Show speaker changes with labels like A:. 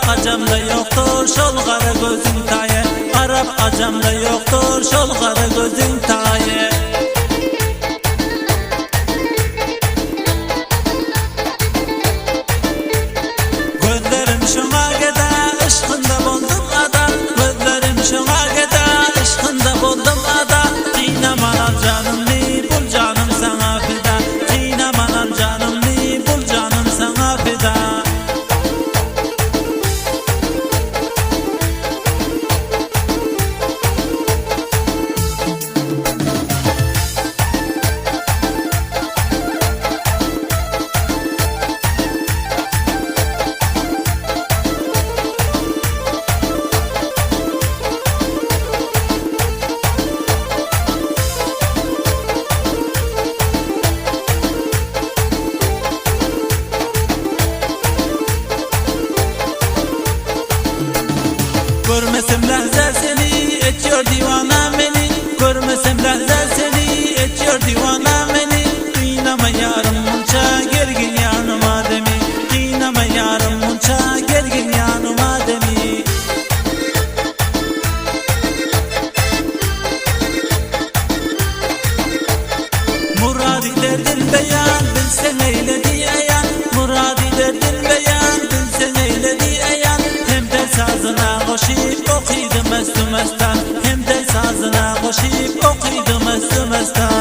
A: acamda yoktur şol kara gözün taye. Arap acamda yoktur şol kara gözün taye. Gözlerim şuna gede ışkında buldum ada. Gözlerim şuna gede ışkında buldum ada. Cinaman al canımni bul canım sana fida. Cinaman al canımni bul canım sana fida. Görmesem lahza seni ediyor divana beni. Görmesem lahza seni ediyor divana beni. Kıynama yarım munça gergin yanıma demi. Kıynama yarım munça gergin yanıma demi. Muradi derdin beyan bilsen eyledi eyan. Muradi derdin beyan bilsen eyledi eyan. Hem de sazına koşup okuydu mestum mestan. Hem de sazına koşup okuydu mestum mestan.